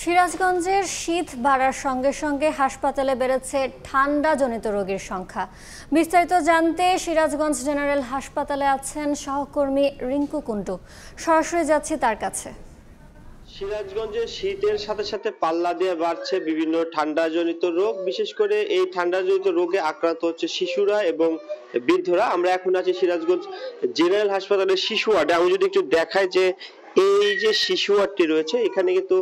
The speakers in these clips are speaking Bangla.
সিরাজগঞ্জের শীত বাড়ার সঙ্গে সঙ্গে হাসপাতালে বেড়েছে ঠান্ডাজনিত রোগীর সংখ্যা। বিস্তারিত জানতে সিরাজগঞ্জ জেনারেল হাসপাতালে আছেন সহকর্মী রিঙ্কু কুন্ডু। সরাসরি যাচ্ছি তার কাছে। সিরাজগঞ্জে শীতের সাথে সাথে পাল্লা দিয়ে বাড়ছে বিভিন্ন ঠান্ডাজনিত রোগ। বিশেষ করে এই ঠান্ডাজনিত রোগে আক্রান্ত হচ্ছে শিশুরা এবং বৃদ্ধরা। আমরা এখন আছি সিরাজগঞ্জ জেনারেল হাসপাতালের শিশু ওয়ার্ডে। আমি যদি একটু দেখাই যে এই যে শিশু ওয়ার্ডটি রয়েছে, এখানে কিন্তু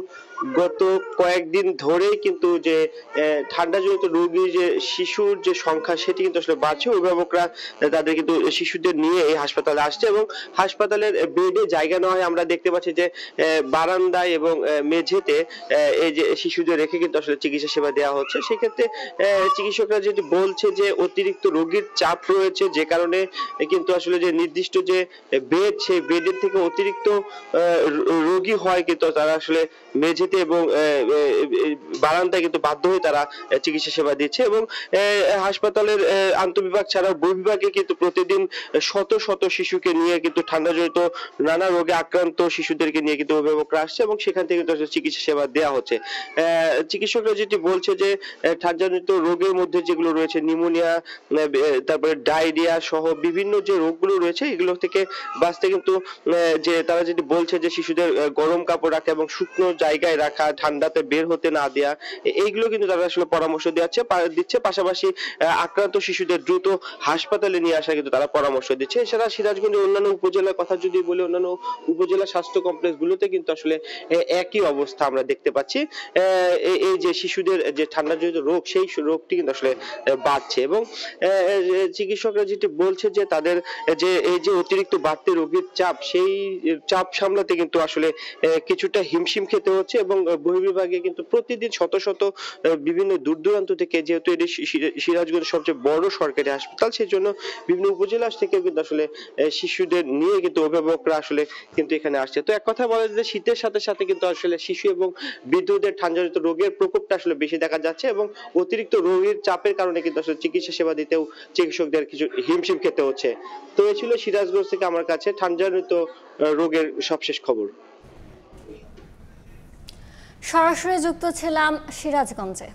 গত কয়েকদিন ধরেই কিন্তু যে ঠান্ডাজনিত রোগী যে শিশুর যে সংখ্যা সেটি কিন্তু আসলে বাড়ছে। অভিভাবকরা তাদের কিন্তু শিশুদের নিয়ে এই হাসপাতালে আসছে এবং হাসপাতালের বেডে জায়গা না হয় আমরা দেখতে পাচ্ছি যে বারান্দায় এবং মেঝেতে এই যে শিশুদের রেখে কিন্তু আসলে চিকিৎসা সেবা দেওয়া হচ্ছে। সেক্ষেত্রে চিকিৎসকরা যেটি বলছে যে অতিরিক্ত রোগীর চাপ রয়েছে, যে কারণে কিন্তু আসলে যে নির্দিষ্ট যে বেড সেই বেডের থেকে অতিরিক্ত রোগী হয় কিন্তু তারা আসলে মেঝেতে এবং বারান্দায় কিন্তু বাধ্য হয়ে তারা চিকিৎসা সেবা দিচ্ছে। এবং হাসপাতালের আন্তঃবিভাগ ছাড়াও বহির্বিভাগে কিন্তু প্রতিদিন শত শত শিশুকে নিয়ে কিন্তু ঠান্ডাজনিত নানা রোগে আক্রান্ত শিশুদেরকে নিয়ে কিন্তু অভিভাবকরা আসছে এবং সেখান থেকে কিন্তু চিকিৎসা সেবা দেওয়া হচ্ছে। চিকিৎসকরা যেটি বলছে যে ঠান্ডাজনিত রোগের মধ্যে যেগুলো রয়েছে নিউমোনিয়া, তারপরে ডায়রিয়া সহ বিভিন্ন যে রোগগুলো রয়েছে এগুলো থেকে বাঁচতে কিন্তু যে তারা যেটি বলছে যে শিশুদের গরম কাপড় রাখা এবং শুকনো জায়গায় রাখা, ঠান্ডাতে বের হতে না দেয়া, এইগুলো কিন্তু তারা আসলে পরামর্শ দিচ্ছে। পাশাপাশি আক্রান্ত শিশুদের দ্রুত হাসপাতালে নিয়ে আসা কিন্তু তারা পরামর্শ দিচ্ছে। এছাড়া সিরাজগঞ্জের অন্যান্য উপজেলার কথা যদি বলি, অন্যান্য উপজেলা স্বাস্থ্য কমপ্লেক্স গুলোতে কিন্তু আসলে একই অবস্থা আমরা দেখতে পাচ্ছি। এই যে শিশুদের যে ঠান্ডাজনিত রোগ সেই রোগটি কিন্তু আসলে বাড়ছে এবং চিকিৎসকরা যেটি বলছে যে তাদের যে এই যে অতিরিক্ত বাড়তি রোগীর চাপ, সেই চাপ সামলাতে কিন্তু আসলে কিছুটা হিমশিম খেতে হচ্ছে এবং বহির্বিভাগে কিন্তু প্রতিদিন শত শত বিভিন্ন দূর দূরান্ত থেকে, যেহেতু এটি সিরাজগঞ্জ সবচেয়ে বড় সরকারি হাসপাতাল, সেই জন্য বিভিন্ন উপজেলা থেকে কিন্তু আসলে শিশুদের নিয়ে কিন্তু অভিভাবকরা আসলে কিন্তু এখানে আসছে। তো এক কথা বলা যায় যে শীতের সাথে সাথে কিন্তু আসলে শিশু এবং বৃদ্ধদের ঠান্ডাজনিত রোগের প্রকোপটা আসলে বেশি দেখা যাচ্ছে এবং অতিরিক্ত রোগীর চাপের কারণে কিন্তু আসলে চিকিৎসা সেবা দিতেও চিকিৎসকদের কিছু হিমশিম খেতে হচ্ছে। তো এই ছিল সিরাজগঞ্জ থেকে আমার কাছে ঠান্ডাজনিত রোগের সবশেষ খবর। সরাসরি যুক্ত ছিলাম সিরাজগঞ্জে।